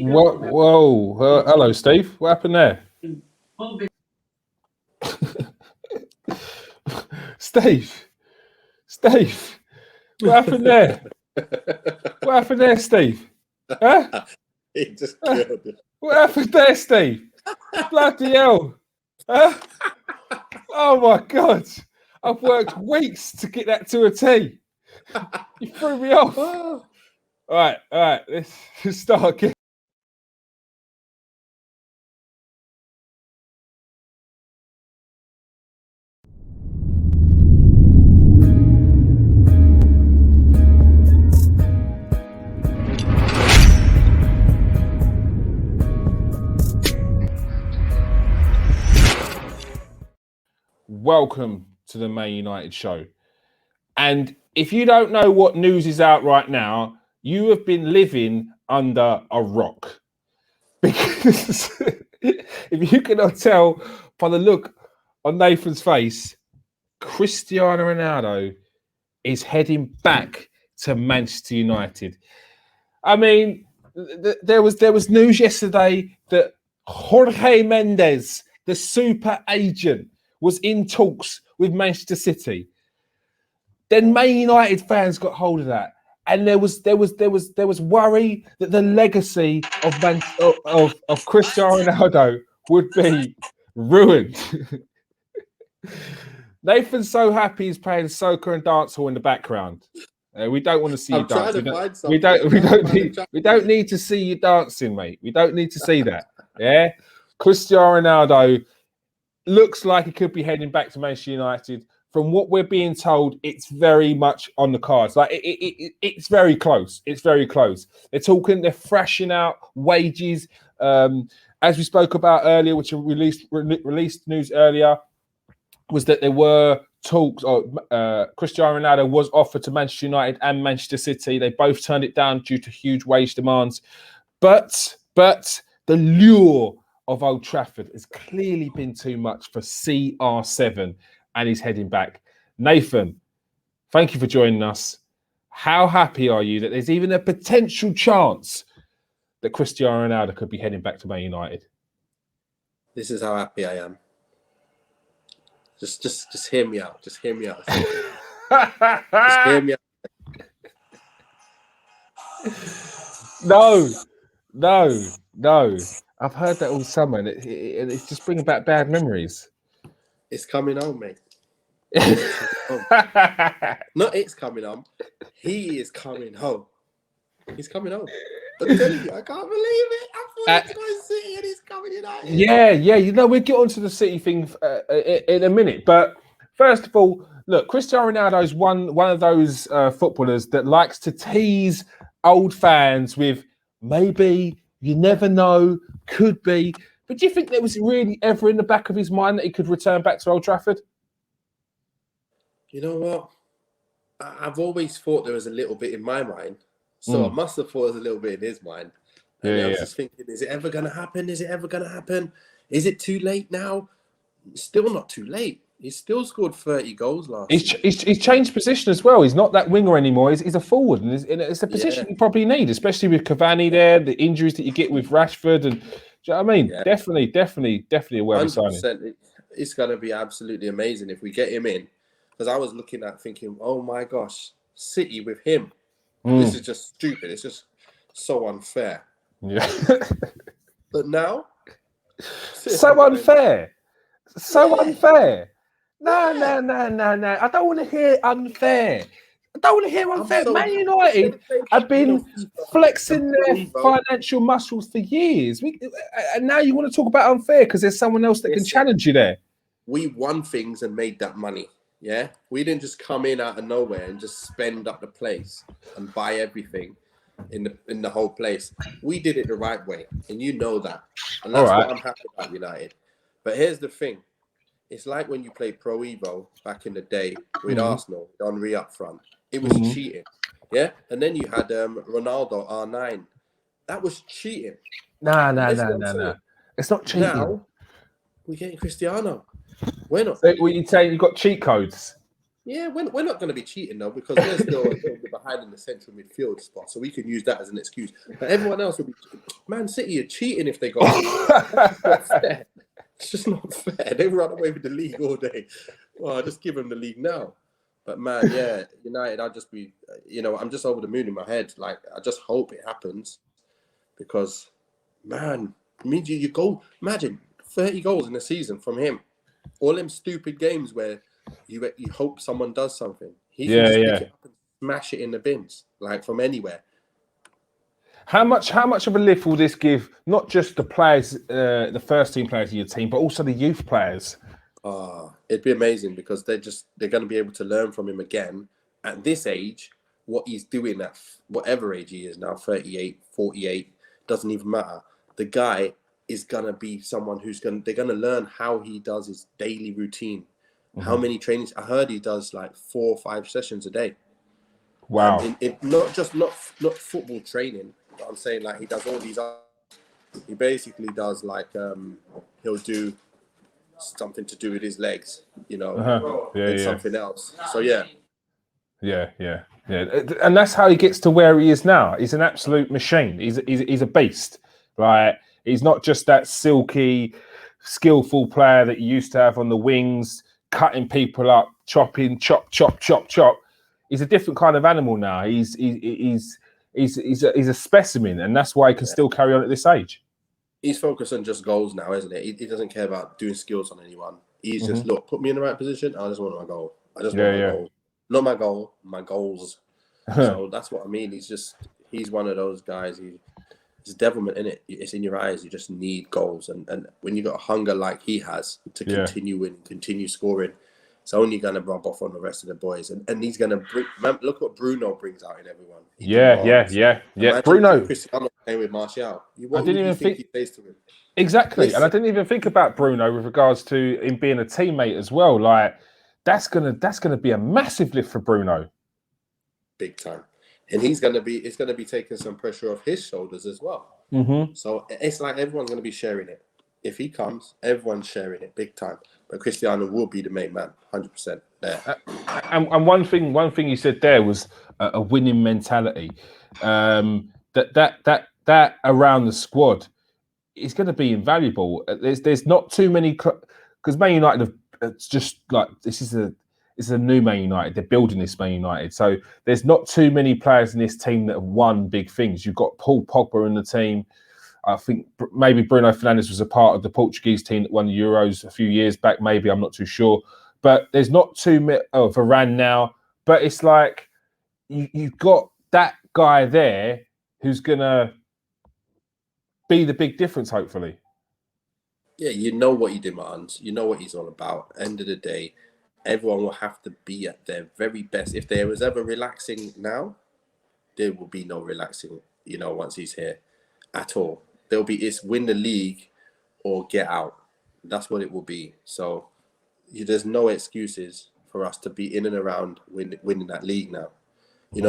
Whoa. Hello, Steve. What happened there? Steve. What happened there? What happened there, Steve? Huh? He just killed it. What happened there, Steve? Bloody hell. Huh? Oh, my God. I've worked weeks to get that to a T. You threw me off. All right. Let's start again. Welcome to the Man United show. And if you don't know what news is out right now, you have been living under a rock. Because if you cannot tell by the look on Nathan's face, Cristiano Ronaldo is heading back to Manchester United. I mean, there was news yesterday that Jorge Mendes, the super agent, was in talks with Manchester City. Then Man United fans got hold of that, and there was worry that the legacy of Cristiano Ronaldo would be ruined. Nathan's so happy he's playing soccer and dancehall in the background. We don't want to see you dance. We don't need to see you dancing, mate. We don't need to see that. Yeah, Cristiano Ronaldo looks like he could be heading back to Manchester United. From what we're being told, it's very much on the cards. Like it's very close. It's very close. They're thrashing out wages. As we spoke about earlier, which released news earlier, was that there were talks. Cristiano Ronaldo was offered to Manchester United and Manchester City. They both turned it down due to huge wage demands. But the lure of Old Trafford has clearly been too much for CR7, and he's heading back. Nathan, thank you for joining us. How happy are you that there's even a potential chance that Cristiano Ronaldo could be heading back to Man United? This is how happy I am. Just hear me out. Just hear me out. Just hear me out. No. I've heard that all summer, and it's just bringing back bad memories. It's coming home, mate. Not it's coming home. He is coming home. He's coming home. I'm telling you, I can't believe it. I thought he was going to City and he's coming United. Yeah. We'll get onto the City thing in a minute. But first of all, look, Cristiano Ronaldo is one of those footballers that likes to tease old fans with maybe, you never know, could be. But do you think there was really ever in the back of his mind that he could return back to Old Trafford? You know what? I've always thought there was a little bit in my mind. So I must have thought there was a little bit in his mind. And I was just thinking, is it ever going to happen? Is it ever going to happen? Is it too late now? Still not too late. He's still scored 30 goals last year. He's changed position as well. He's not that winger anymore. He's a forward. And it's a position you probably need, especially with Cavani there, the injuries that you get with Rashford. And do you know what I mean? Yeah. Definitely a worthy signing. It's going to be absolutely amazing if we get him in. Because I was looking at thinking, oh my gosh, City with him. This is just stupid. It's just so unfair. Yeah. But now? So unfair. No. I don't want to hear unfair. Man United have been flexing their financial muscles for years. And now you want to talk about unfair because there's someone else that can challenge you there. We won things and made that money. Yeah, we didn't just come in out of nowhere and just spend up the place and buy everything in the whole place. We did it the right way, and you know that. And that's what I'm happy about United. But here's the thing. It's like when you played Pro Evo back in the day with Arsenal, with Henry up front. It was cheating. Yeah? And then you had Ronaldo, R9. That was cheating. No. It's not cheating. Now, we're getting Cristiano. We're not. So what you saying? You've got cheat codes. Yeah, we're not going to be cheating though, because we're still a little bit behind in the central midfield spot, so we can use that as an excuse. But everyone else will be. Man City are cheating if they go. It's not fair. It's just not fair. They run away with the league all day. Well, just give them the league now. But man, yeah, United, I'll just be, I'm just over the moon in my head. Like, I just hope it happens, because, man, means you go. Imagine 30 goals in a season from him. All them stupid games where you hope someone does something. He can just pick it up and smash it in the bins, like from anywhere. How much of a lift will this give not just the players, the first team players of your team, but also the youth players? It'd be amazing, because they're going to be able to learn from him again at this age. What he's doing at whatever age he is now, 38, 48, doesn't even matter. The guy is going to be someone they're going to learn how he does his daily routine. How many trainings? I heard he does like 4 or 5 sessions a day. Wow. Not football training, but I'm saying like he does all these. He basically does like he'll do something to do with his legs, something else. So yeah. And that's how he gets to where he is now. He's an absolute machine. He's a beast. Like, he's not just that silky, skillful player that you used to have on the wings, cutting people up, chopping, chop. He's a different kind of animal now. He's a specimen, and that's why he can still carry on at this age. He's focused on just goals now, isn't it? He doesn't care about doing skills on anyone. He's just, look, put me in the right position. I just want my goal. I just want my goal. Not my goal, my goals. So that's what I mean. He's one of those guys. There's devilment in it. It's in your eyes. You just need goals. And when you got a hunger like he has to continue winning, continue scoring, it's only going to rub off on the rest of the boys. And he's going to bring... Man, look what Bruno brings out in everyone. Yeah. Bruno. Cristiano playing with Martial. I didn't even think he plays to him. Exactly. Listen. And I didn't even think about Bruno with regards to him being a teammate as well. Like, that's gonna be a massive lift for Bruno. Big time. And it's gonna be taking some pressure off his shoulders as well. So it's like everyone's gonna be sharing it. If he comes, everyone's sharing it big time. But Cristiano will be the main man, 100% there. And one thing you said there was a winning mentality. That around the squad is going to be invaluable. There's not too many, because Man United have just like this is a new Man United. They're building this Man United, so there's not too many players in this team that have won big things. You've got Paul Pogba in the team. I think maybe Bruno Fernandes was a part of the Portuguese team that won the Euros a few years back. Maybe, I'm not too sure. But there's not too many. Oh, Varane now. But it's like you've got that guy there who's going to be the big difference, hopefully. Yeah, you know what he demands. You know what he's all about. End of the day, everyone will have to be at their very best. If there was ever relaxing now, there will be no relaxing, once he's here at all. It's win the league or get out. That's what it will be. So there's no excuses for us to be in and around winning that league now.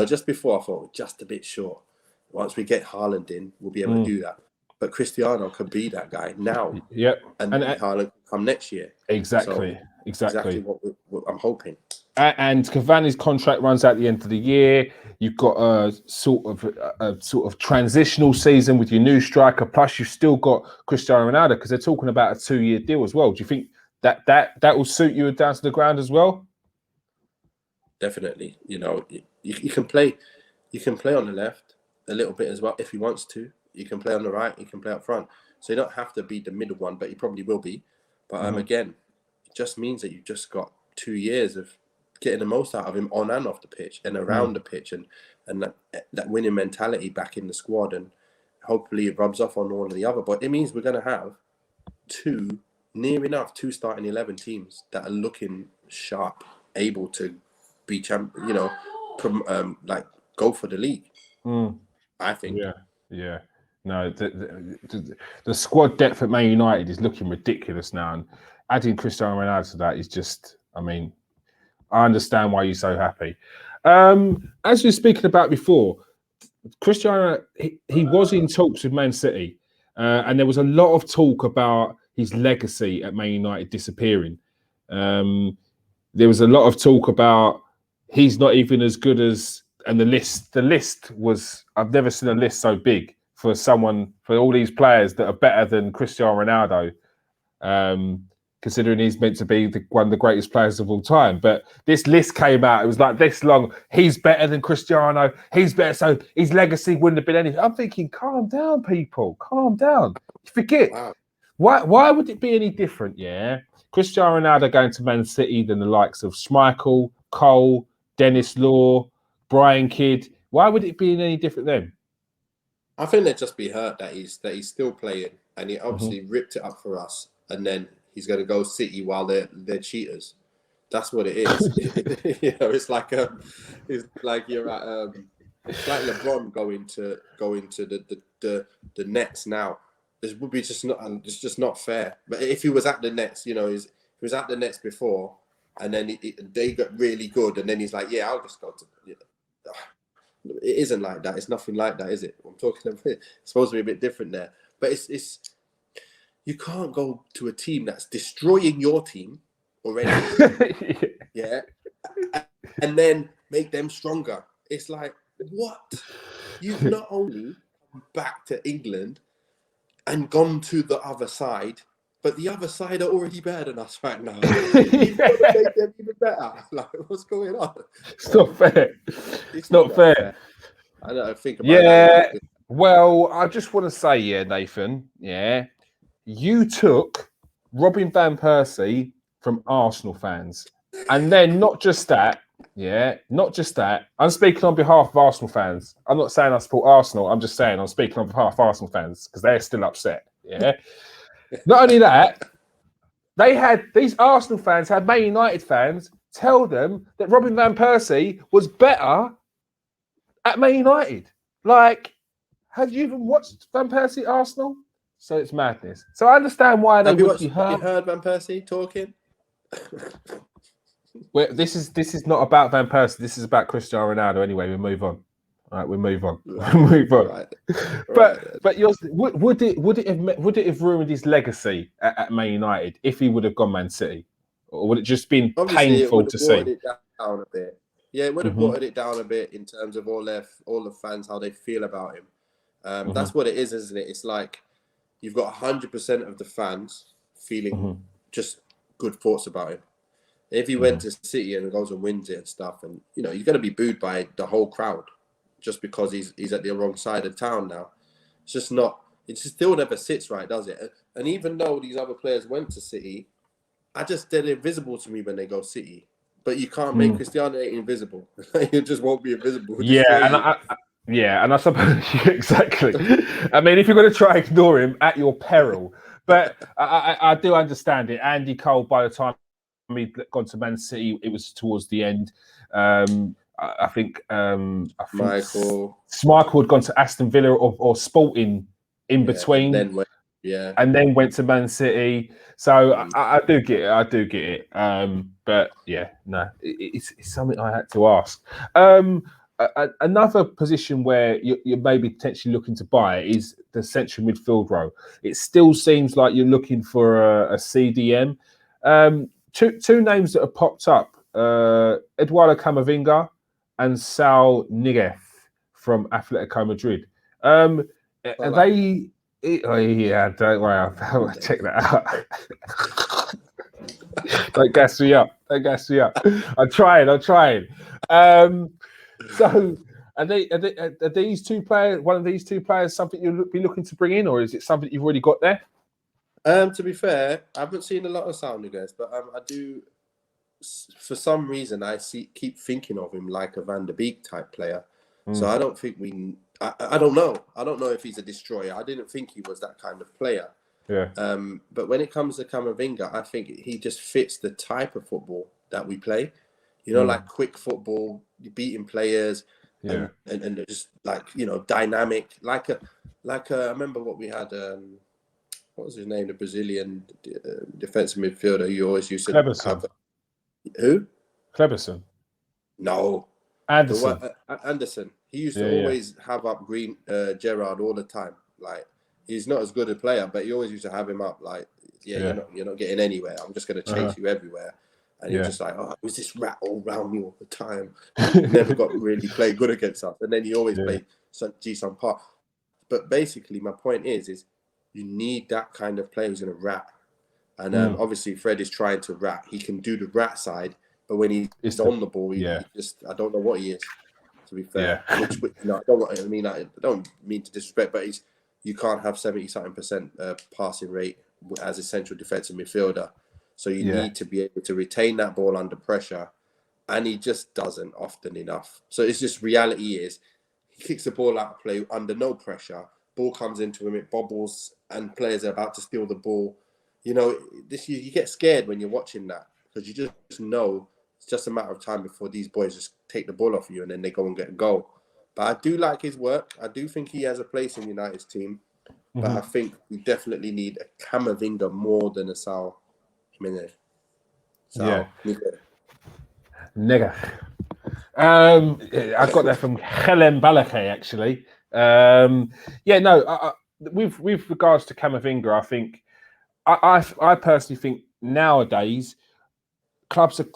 Just before I thought we're just a bit short. Once we get Haaland in, we'll be able to do that. But Cristiano could be that guy now. Yep. And Haaland come next year. Exactly. So exactly what I'm hoping. And Cavani's contract runs out at the end of the year. You've got a sort of transitional season with your new striker. Plus, you've still got Cristiano Ronaldo, because they're talking about a 2-year deal as well. Do you think that will suit you down to the ground as well? Definitely. You can play on the left a little bit as well if he wants to. You can play on the right. You can play up front. So you don't have to be the middle one, but you probably will be. But again, it just means that you've just got 2 years of getting the most out of him on and off the pitch and around the pitch, and that winning mentality back in the squad, and hopefully it rubs off on one or the other. But it means we're going to have two starting 11 teams that are looking sharp, able to be go for the league. I think. Yeah. No, the squad depth at Man United is looking ridiculous now, and adding Cristiano Ronaldo to that is just, I understand why you're so happy. As we were speaking about before, Cristiano, he was in talks with Man City, and there was a lot of talk about his legacy at Man United disappearing. there was a lot of talk about he's not even as good as, and the list was, I've never seen a list so big for all these players that are better than Cristiano Ronaldo, considering he's meant to be one of the greatest players of all time. But this list came out, it was like this long, he's better than Cristiano, he's better, so his legacy wouldn't have been anything. I'm thinking, calm down, people, calm down. Forget. Wow. Why would it be any different, yeah? Cristiano Ronaldo going to Man City than the likes of Schmeichel, Cole, Dennis Law, Brian Kidd. Why would it be any different then? I think they'd just be hurt that he's still playing, and he obviously ripped it up for us, and then he's going to go City while they're cheaters. That's what it is. You know, it's like you're at it's like LeBron going to the Nets now. This would be it's just not fair. But if he was at the Nets, you know, he was at the Nets before, and then they got really good, and then he's like, yeah, I'll just go to. You know. It isn't like that. It's nothing like that, is it? I'm talking about, it's supposed to be a bit different there. But it's you can't go to a team that's destroying your team already, yeah, and then make them stronger. It's like, what? You've not only come back to England and gone to the other side, but the other side are already better than us right now. You've got to make them even better. Like, what's going on? It's not fair. It's not fair. I don't think about that. Yeah. Well, I just want to say, yeah, Nathan, yeah, you took Robin van Persie from Arsenal fans. And then not just that, I'm speaking on behalf of Arsenal fans. I'm not saying I support Arsenal. I'm just saying I'm speaking on behalf of Arsenal fans because they're still upset, yeah. Not only that, these Arsenal fans had Man United fans tell them that Robin van Persie was better at Man United. Like, have you even watched Van Persie Arsenal? So it's madness. So I understand why they would be hurt. Have you heard Van Persie talking? Well, this is not about Van Persie. This is about Cristiano Ronaldo. Anyway, we move on. All right, we move on. Right. But yours, would it have ruined his legacy at Man United if he would have gone Man City, or would it just been painful to see? It down a bit. Yeah, it would have watered it down a bit in terms of all the fans, how they feel about him. That's what it is, isn't it? It's like you've got 100% of the fans feeling just good thoughts about him. If he went to City and goes and wins it and stuff, and you know, he's going to be booed by the whole crowd just because he's at the wrong side of town now. It's just not. It just still never sits right, does it? And even though these other players went to City, they're invisible to me when they go City. But you can't make Cristiano invisible. He just won't be invisible. And I suppose exactly. I mean, if you're going to try and ignore him at your peril, but I do understand it. Andy Cole, by the time he'd gone to Man City, it was towards the end. I think Schmeichel had gone to Aston Villa or Sporting in between. And then went to Man City. So I do get it. But yeah, no, it's something I had to ask. Another position where you're maybe potentially looking to buy is the central midfield role. It still seems like you're looking for a CDM. Two names that have popped up: Eduardo Camavinga and Saul Niguez from Atletico Madrid. Are they? Oh yeah, don't worry. I'll check that out. Don't gas me up. I'm trying. So, are these two players? One of these two players something you'll be looking to bring in, or is it something you've already got there? To be fair, I haven't seen a lot of Saul Niguez, but I do. For some reason, I keep thinking of him like a Van der Beek type player. So I don't think I don't know. I don't know if he's a destroyer. I didn't think he was that kind of player. Yeah. But when it comes to Camavinga, I think he just fits the type of football that we play. You know, like quick football, beating players, and just like, you know, dynamic. Like I remember what we had. What was his name? The Brazilian defensive midfielder. You always used to have. Who? Kleberson. No. Anderson. Anderson. He used to always have up Gerrard all the time. Like, he's not as good a player, but he always used to have him up. Like, you're not getting anywhere. I'm just going to chase you everywhere. And you're just like, oh, it was this rat all around me all the time. Never got really play good against us. And then you always play Ji-Sung Park. But basically, my point is you need that kind of player who's going to rat. And obviously, Fred is trying to rat. He can do the rat side, but when he's on the ball, he just, I don't know what he is, to be fair. Which I don't mean to disrespect, but you can't have 70-something% passing rate as a central defensive midfielder. So you need to be able to retain that ball under pressure. And he just doesn't often enough. So it's just reality is he kicks the ball out of play under no pressure. Ball comes into him, it bobbles, and players are about to steal the ball. You know, you get scared when you're watching that because you just know it's just a matter of time before these boys just take the ball off you and then they go and get a goal. But I do like his work. I do think he has a place in United's team. But I think we definitely need a Camavinga more than a Sal Jimenez. Nigga. I got that from Helen Balake, actually. With regards to Camavinga, I think I personally think nowadays the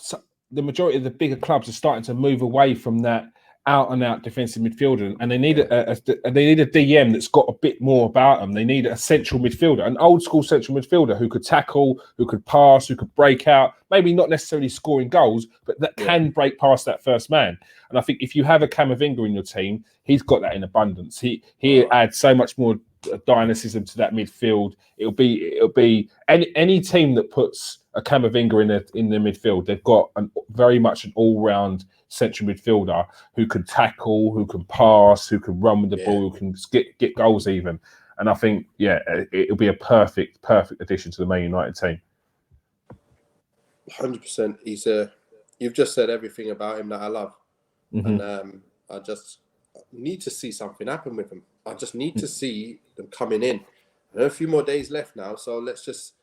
majority of the bigger clubs are starting to move away from that out-and-out defensive midfielder, and they need a DM that's got a bit more about them. They need a central midfielder, an old-school central midfielder who could tackle, who could pass, who could break out. Maybe not necessarily scoring goals, but that can break past that first man. And I think if you have a Camavinga in your team, he's got that in abundance. He adds so much more dynamism to that midfield. It'll be any team that puts a Camavinga in the midfield, they've got very much an all-round central midfielder who can tackle, who can pass, who can run with the ball, who can get goals even. And I think it'll be a perfect addition to the Man United team. 100%. You've just said everything about him that I love, and I just need to see something happen with him. I just need to see them coming in. There are a few more days left now, so let's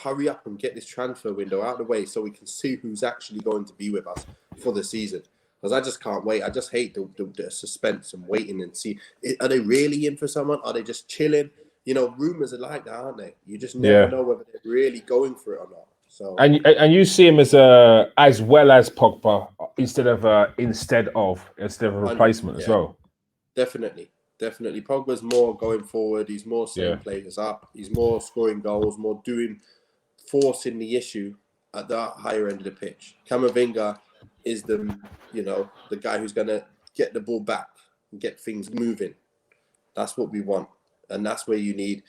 hurry up and get this transfer window out of the way so we can see who's actually going to be with us for the season. Because I just can't wait. I just hate the suspense and waiting and see. Are they really in for someone? Are they just chilling? You know, rumors are like that, aren't they? You just never know whether they're really going for it or not. So and you see him as well as Pogba instead of a replacement as well. Definitely. Pogba's more going forward. He's more setting players up. He's more scoring goals, more forcing the issue at the higher end of the pitch. Camavinga is the guy who's going to get the ball back and get things moving. That's what we want. And that's where you need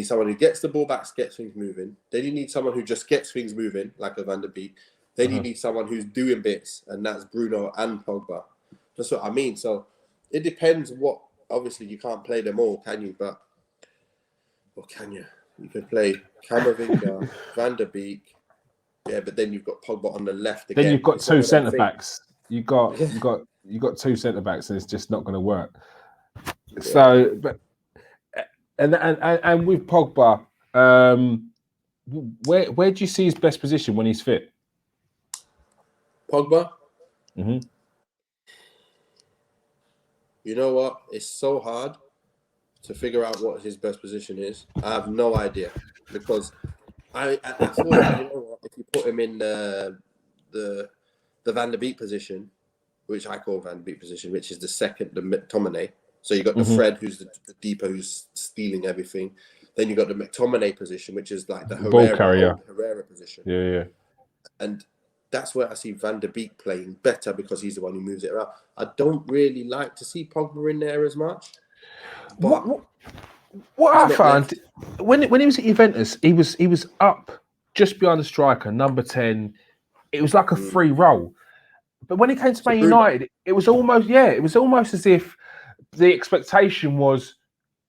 someone who gets the ball back, gets things moving. Then you need someone who just gets things moving, like a Van der Beek. Then you need someone who's doing bits, and that's Bruno and Pogba. That's what I mean. So it depends what. Obviously, you can't play them all, can you? Or can you? You can play Camavinga, Van der Beek. Yeah, but then you've got Pogba on the left again. Then you've got two centre backs. You got two centre backs, and it's just not going to work. Yeah. So, but and with Pogba, where do you see his best position when he's fit? Pogba. You know what? It's so hard to figure out what his best position is. I have no idea because I thought, you know what, if you put him in the Van der Beek position, which I call Van der Beek position, which is the second, the McTominay. So you got the Fred, who's the deeper, who's stealing everything. Then you got the McTominay position, which is like the Herrera position. Yeah. And that's where I see Van der Beek playing better because he's the one who moves it around. I don't really like to see Pogba in there as much. What I found when he was at Juventus, he was up just behind the striker, number 10. It was like a free role. But when he came to Man United, it was almost as if the expectation was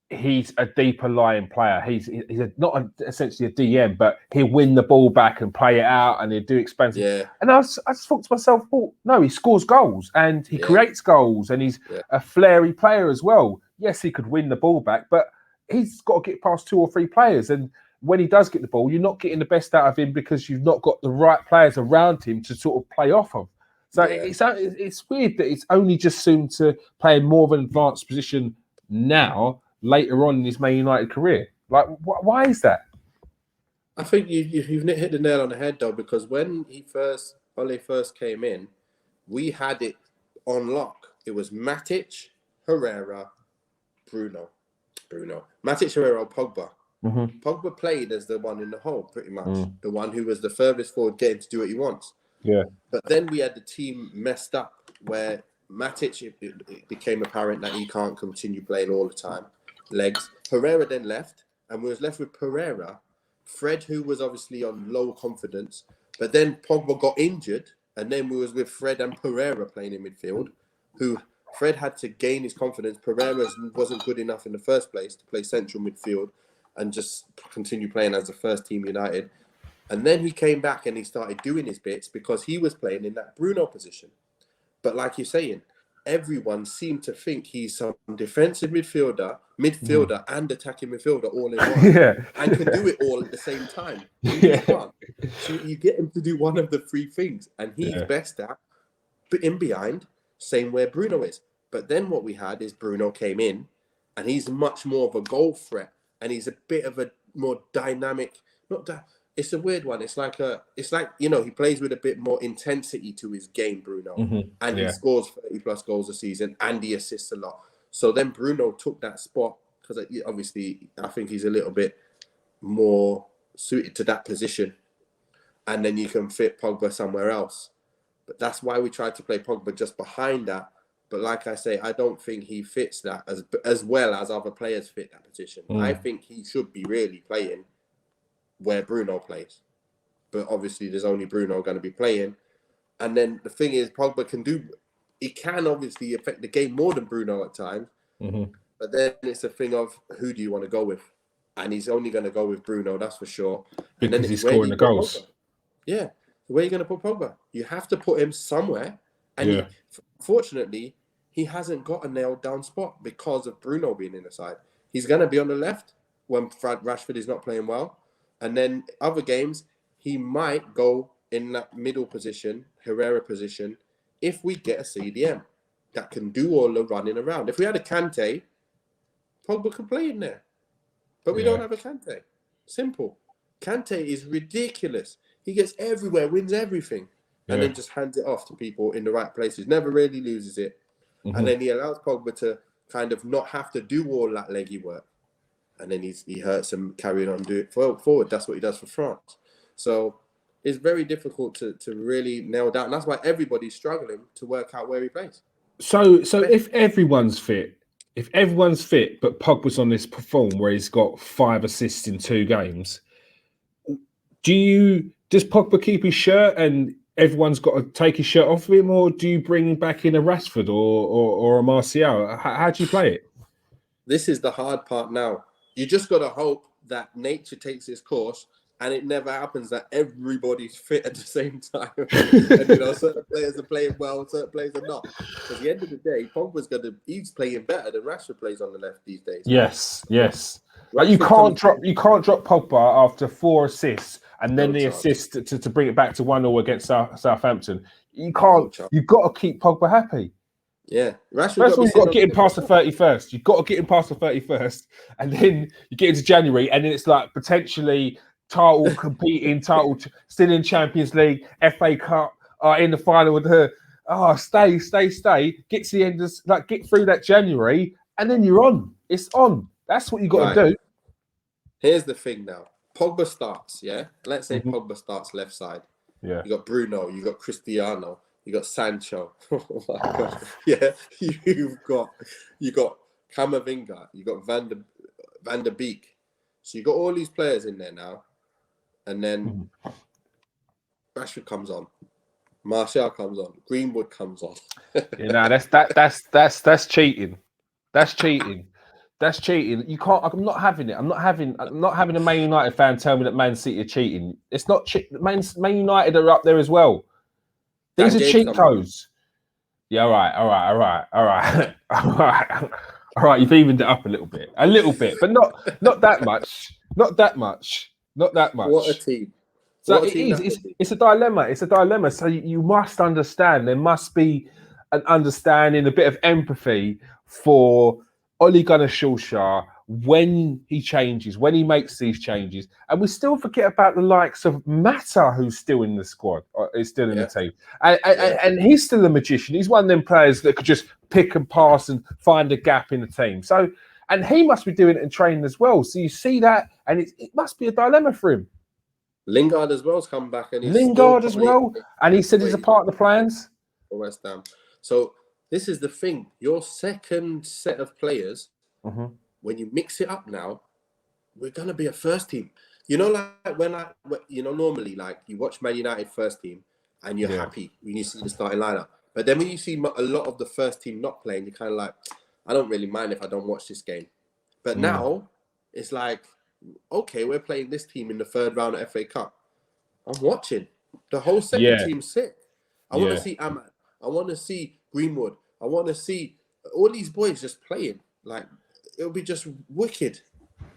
he's a deeper lying player. He's essentially a DM, but he'll win the ball back and play it out, and he'll do expensive. Yeah. And I just thought to myself, well, no, he scores goals and he creates goals, and he's a flary player as well. Yes, he could win the ball back, but he's got to get past 2 or 3 players. And when he does get the ball, you're not getting the best out of him because you've not got the right players around him to sort of play off of. So it's weird that it's only just soon to play in more of an advanced position now, later on in his Man United career. Like, why is that? I think you've hit the nail on the head though, because when Ole first came in, we had it on lock. It was Matic, Herrera, Bruno, Matic, Herrera, Pogba. Mm-hmm. Pogba played as the one in the hole, pretty much. The one who was the furthest forward, getting to do what he wants. Yeah. But then we had the team messed up where Matic, it became apparent that he can't continue playing all the time. Legs. Herrera then left, and we was left with Pereira, Fred, who was obviously on low confidence, but then Pogba got injured, and then we was with Fred and Pereira playing in midfield, who Fred had to gain his confidence. Pereira wasn't good enough in the first place to play central midfield and just continue playing as the first team United. And then he came back and he started doing his bits because he was playing in that Bruno position. But like you're saying, everyone seemed to think he's some defensive midfielder and attacking midfielder all in one. And can do it all at the same time. He can't. So you get him to do one of the three things, and he's best at in behind, same where Bruno is. But then what we had is Bruno came in, and he's much more of a goal threat, and he's a bit of a more dynamic. It's a weird one. It's like he plays with a bit more intensity to his game, Bruno, and he scores 30+ goals a season, and he assists a lot. So then Bruno took that spot because obviously I think he's a little bit more suited to that position, and then you can fit Pogba somewhere else. But that's why we tried to play Pogba just behind that. But like I say, I don't think he fits that as well as other players fit that position. I think he should be really playing where Bruno plays. But obviously there's only Bruno going to be playing. And then the thing is, Pogba can obviously affect the game more than Bruno at times. But then it's a thing of who do you want to go with? And he's only going to go with Bruno, that's for sure. And because he's scoring the goals. Pogba. Yeah. So where are you going to put Pogba? You have to put him somewhere. And fortunately, he hasn't got a nailed down spot because of Bruno being in the side. He's going to be on the left when Rashford is not playing well. And then other games, he might go in that middle position, Herrera position, if we get a CDM that can do all the running around. If we had a Kante, Pogba could play in there. But we don't have a Kante. Simple. Kante is ridiculous. He gets everywhere, wins everything, and then just hands it off to people in the right places. Never really loses it. And then he allows Pogba to kind of not have to do all that leggy work. And then he hurts him, carrying on, do it forward. That's what he does for France. So it's very difficult to really nail down. And that's why everybody's struggling to work out where he plays. So if everyone's fit, but Pogba's on this form where he's got 5 assists in 2 games, does Pogba keep his shirt and everyone's got to take his shirt off of him, or do you bring back in a Rashford or a Martial? How do you play it? This is the hard part now. You just got to hope that nature takes its course and it never happens that everybody's fit at the same time. And, certain players are playing well, certain players are not. At the end of the day, he's playing better than Rashford plays on the left these days. Yes. Like you can't drop Pogba after 4 assists and then the assist to bring it back to 1-0 against Southampton. You can't. You've got to keep Pogba happy. Yeah, Rashford. First of all, you've got to get him past the 31st. You've got to get him past the 31st, and then you get into January, and then it's like potentially still in Champions League, FA Cup, in the final with her. Stay. Get to the end, get through that January, and then you're on. It's on. That's what you got to do. Here's the thing now. Pogba starts, yeah? Let's say Pogba starts left side. Yeah. You got Bruno, you got Cristiano, you got Sancho. Oh my God. Yeah. You got Camavinga, you got Van der Beek. So you got all these players in there now. And then Rashford comes on. Martial comes on. Greenwood comes on. That's cheating. That's cheating. That's cheating. You can't. I'm not having it. I'm not having a Man United fan tell me that Man City are cheating. It's not. Man United are up there as well. These are cheat codes. Yeah. All right. You've evened it up a little bit, but not that much. Not that much. What a team. So it's a dilemma. So you must understand. There must be an understanding, a bit of empathy for Ole Gunnar Solskjaer, when he changes, when he makes these changes. And we still forget about the likes of Mata, who's still in the squad, or is still in the team. And he's still a magician. He's one of them players that could just pick and pass and find a gap in the team. So, and he must be doing it in training as well. So you see that, and it must be a dilemma for him. Lingard as well has come back, and he's Lingard as well, and he said he's a part of the plans for West Ham. So this is the thing: your second set of players, when you mix it up now, we're gonna be a first team. You know, like normally, like you watch Man United first team, and you're happy when you see the starting lineup. But then when you see a lot of the first team not playing, you're kind of like, I don't really mind if I don't watch this game. But now it's like, okay, we're playing this team in the third round of FA Cup. I'm watching. The whole second team's sick. I want to see Ahmad. I want to see Greenwood. I want to see all these boys just playing. Like, it'll be just wicked.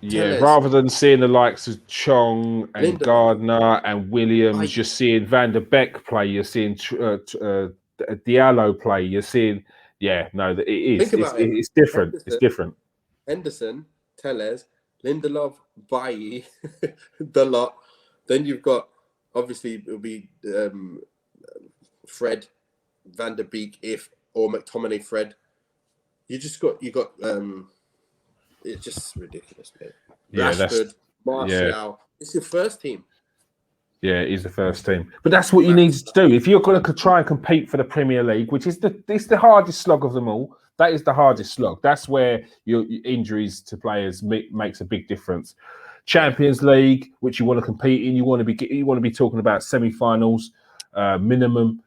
Yeah, rather than seeing the likes of Chong and Gardner and Williams, you're seeing Van der Beek play. You're seeing Diallo play. You're seeing, it is. It's different. It's different. Henderson, Telles, Lindelof, Bailly, the lot. Then you've got, obviously, it'll be Fred, Van der Beek, or McTominay, Fred. You got. It's just ridiculous, man. Rashford, Martial. It's your first team. Yeah, it is the first team. But that's what you need to do. If you're going to try and compete for the Premier League, which is the hardest slog of them all, that is the hardest slog. That's where your injuries to players makes a big difference. Champions League, which you want to compete in, you want to be talking about semi-finals, minimum.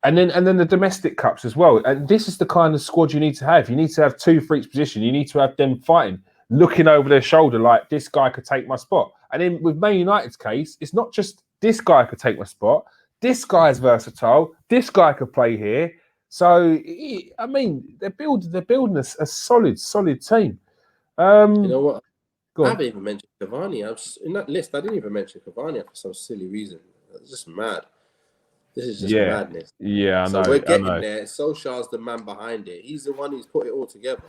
And then the domestic cups as well. And this is the kind of squad you need to have. You need to have two for each position. You need to have them fighting, looking over their shoulder like this guy could take my spot. And then with Man United's case, it's not just this guy could take my spot. This guy's versatile. This guy could play here. So I mean, they're building a solid team. You know what? I haven't even mentioned Cavani. In that list, I didn't even mention Cavani for some silly reason. It's just mad. This is just madness. Yeah, I know. So we're getting there. Solskjaer's the man behind it. He's the one who's put it all together.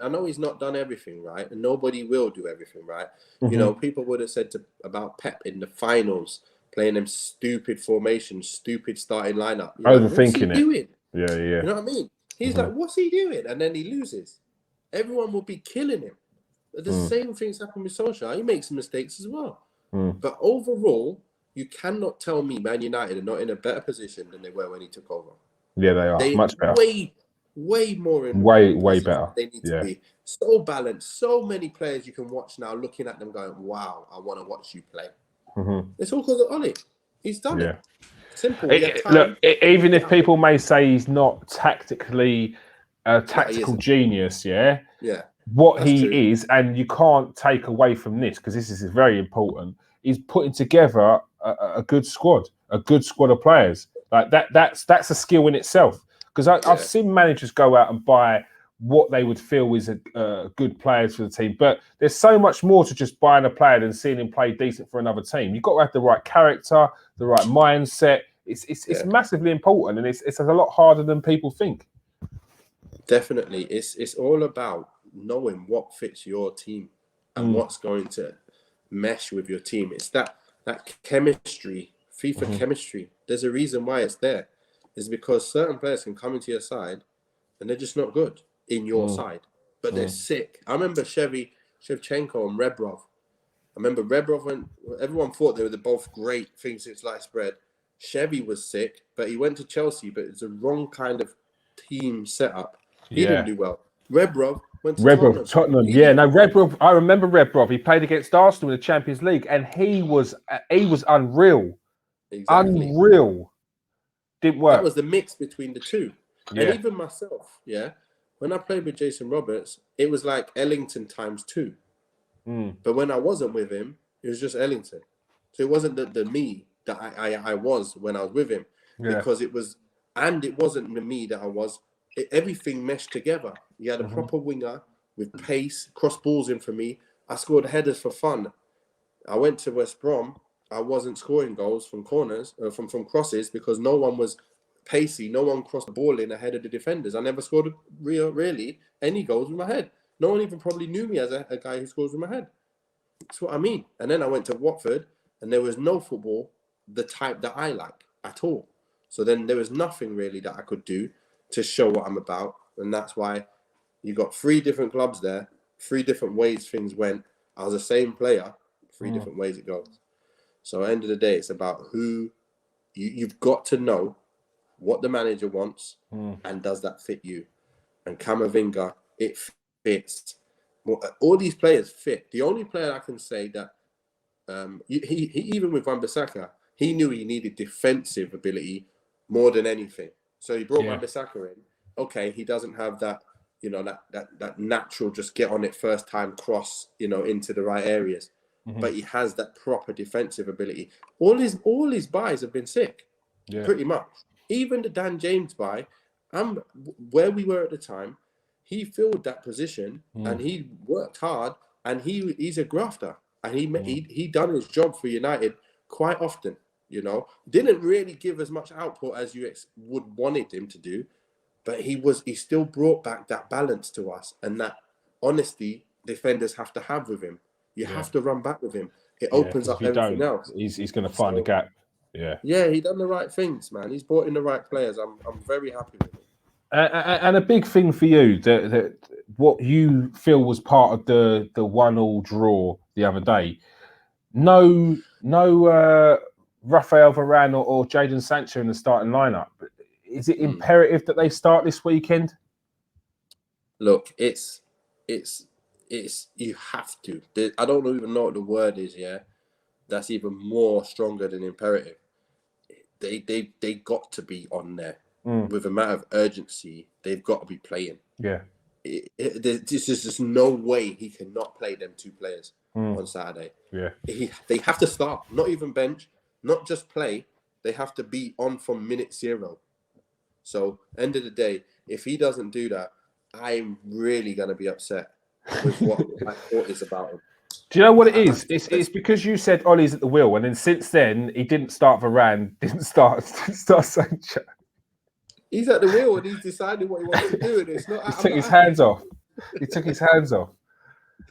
I know he's not done everything right, and nobody will do everything right. You know, people would have said about Pep in the finals, playing them stupid formations, stupid starting lineup. Overthinking it. Doing? Yeah. You know what I mean? He's like, what's he doing? And then he loses. Everyone will be killing him. The same things happen with Solskjaer. He makes mistakes as well. But overall, you cannot tell me Man United are not in a better position than they were when he took over. Yeah, they are. Much better. Way more in way better. They need to be so balanced. So many players you can watch now, looking at them going, wow, I want to watch you play. It's all because of Ole. He's done it. Simple. Look, even if people may say he's not tactically a tactical genius, what he is, and you can't take away from this, because this is very important, is putting together a good squad of players. Like that's a skill in itself. Because I've seen managers go out and buy what they would feel is a good players for the team, but there's so much more to just buying a player than seeing him play decent for another team. You've got to have the right character, the right mindset. It's massively important, and it's a lot harder than people think. Definitely, it's all about knowing what fits your team and what's going to mesh with your team. It's that chemistry, FIFA chemistry. There's a reason why it's there. It's because certain players can come into your side and they're just not good in your side, but they're sick. I remember Shevchenko and Rebrov. I remember Rebrov, when everyone thought they were both great things since sliced bread. Chevy was sick, but he went to Chelsea, but it's a wrong kind of team setup. He didn't do well. Rebrov went to Tottenham. Rebrov. I remember Rebrov. He played against Arsenal in the Champions League, and he was unreal. Exactly. Unreal. Didn't work. That was the mix between the two. And even myself, when I played with Jason Roberts, it was like Ellington times 2. But when I wasn't with him, it was just Ellington. So it wasn't the me that I was when I was with him, because it wasn't the me that I was. Everything meshed together. You had a proper winger with pace, cross balls in for me. I scored headers for fun. I went to West Brom. I wasn't scoring goals from corners, from crosses, because no one was pacey. No one crossed the ball in ahead of the defenders. I never scored really any goals with my head. No one even probably knew me as a guy who scores with my head. That's what I mean. And then I went to Watford, and there was no football the type that I like at all. So then there was nothing really that I could do to show what I'm about. And that's why you got 3 different clubs there, 3 different ways things went. I was the same player, 3 different ways it goes. So at the end of the day, it's about who you've got to know what the manager wants and does that fit you. And Camavinga, it fits. All these players fit. The only player I can say that he even with Wan-Bissaka, he knew he needed defensive ability more than anything. So he brought Wan-Bissaka in. Okay, he doesn't have that, that natural just get on it first time cross, into the right areas. But he has that proper defensive ability. All his buys have been sick, pretty much. Even the Dan James buy, where we were at the time, he filled that position and he worked hard and he's a grafter and he done his job for United quite often. Didn't really give as much output as you would wanted him to do, but he still brought back that balance to us and that honesty defenders have to have with him. You have to run back with him. It opens up everything else. He's going to find a gap. Yeah, he done the right things, man. He's brought in the right players. I'm very happy with him. And a big thing for you, that what you feel was part of the 1-1 draw the other day. No Rafael Varane or Jadon Sancho in the starting lineup. Is it imperative that they start this weekend? Look, it's you have to. I don't even know what the word is. Yeah, that's even more stronger than imperative. They got to be on there with a matter of urgency. They've got to be playing. Yeah, there's just no way he cannot play them 2 players on Saturday. Yeah, they have to start. Not even bench. Not just play. They have to be on from minute 0. So end of the day, if he doesn't do that, I'm really gonna be upset with what I thought is about him. Do you know what it is? It's because you said Ollie's at the wheel, and then since then he didn't start Varane, didn't start Sancho. He's at the wheel and he's deciding what he wants to do, and it's not. He took his hands off. He took his hands off.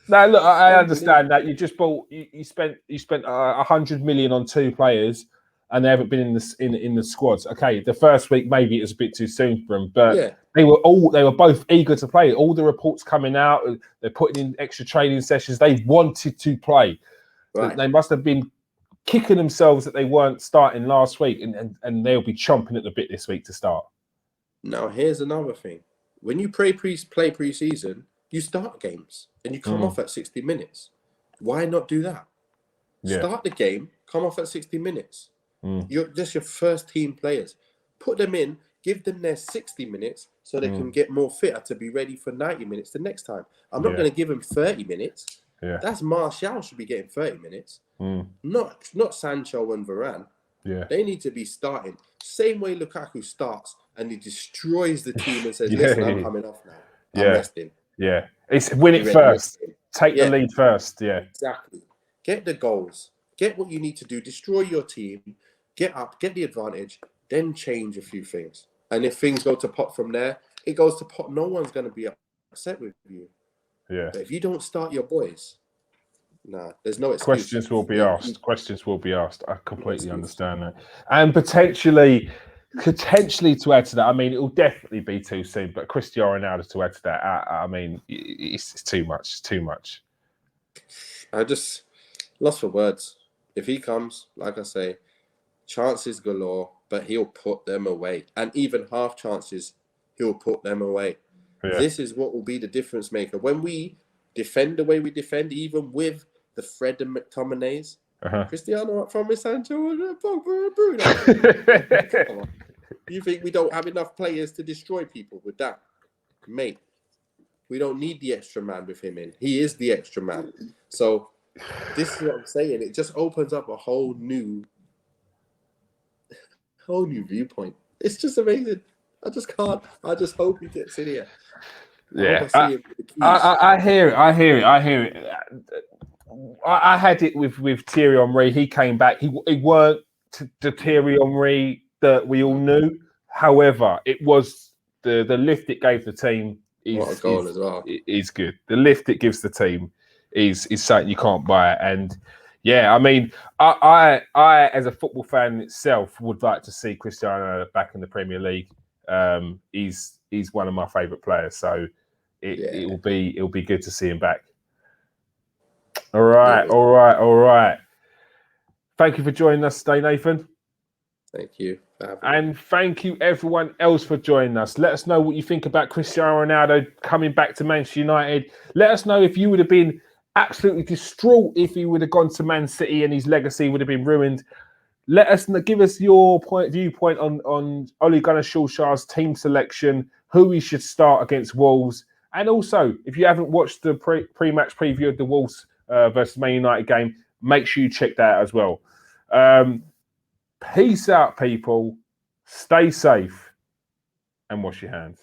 Now look, I understand that you just bought. You spent 100 million on 2 players, and they haven't been in the squads. Okay, the first week maybe it was a bit too soon for them, but they were both eager to play. All the reports coming out, they're putting in extra training sessions. They wanted to play. Right. They must have been kicking themselves that they weren't starting last week, and they'll be chomping at the bit this week to start. Now here's another thing: when you play pre-season, you start games and you come off at 60 minutes. Why not do that? Yeah. Start the game, come off at 60 minutes. You're just your first team players. Put them in, give them their 60 minutes so they can get more fitter to be ready for 90 minutes the next time. I'm not going to give them 30 minutes. Yeah. That's Martial should be getting 30 minutes. Not Sancho and Varane. Yeah. They need to be starting. Same way Lukaku starts and he destroys the team and says, listen, I'm coming off now. I'm resting. Yeah. It's win it first. Take the lead first. Yeah. Exactly. Get the goals. Get what you need to do. Destroy your team. Get up. Get the advantage. Then change a few things. And if things go to pot from there, it goes to pot. No one's going to be upset with you. Yeah. But if you don't start your boys, there's no excuse. Questions will be asked. Questions will be asked. I completely understand that. And potentially to add to that, I mean, it will definitely be too soon, but Cristiano Ronaldo to add to that, I mean, it's too much. It's too much. I just lost for words. If he comes, like I say, chances galore, but he'll put them away. And even half chances, he'll put them away. Yeah. This is what will be the difference maker. When we defend the way we defend, even with the Fred and McTominays, Cristiano up from his Sancho and Pogba and Bruno. You think we don't have enough players to destroy people with that? Mate, we don't need the extra man with him in. He is the extra man. So this is what I'm saying. It just opens up a whole new viewpoint. It's just amazing. I just can't. I just hope he gets in here. Yeah, I hear it. I had it with Thierry Henry. He came back. He weren't the Thierry Henry that we all knew. However, it was the lift it gave the team. What a goal as well. Is good. The lift it gives the team is something you can't buy. And yeah, I mean, I as a football fan itself would like to see Cristiano back in the Premier League. He's one of my favourite players, so it'll be good to see him back. All right. Thank you for joining us today, Nathan. Thank you. And thank you everyone else for joining us. Let us know what you think about Cristiano Ronaldo coming back to Manchester United. Let us know if you would have been absolutely distraught if he would have gone to Man City and his legacy would have been ruined. Give us your viewpoint on Ole Gunnar Solskjaer's team selection, who he should start against Wolves, and also if you haven't watched the pre-match preview of the Wolves versus Man United game, make sure you check that out as well. Peace out, people. Stay safe and wash your hands.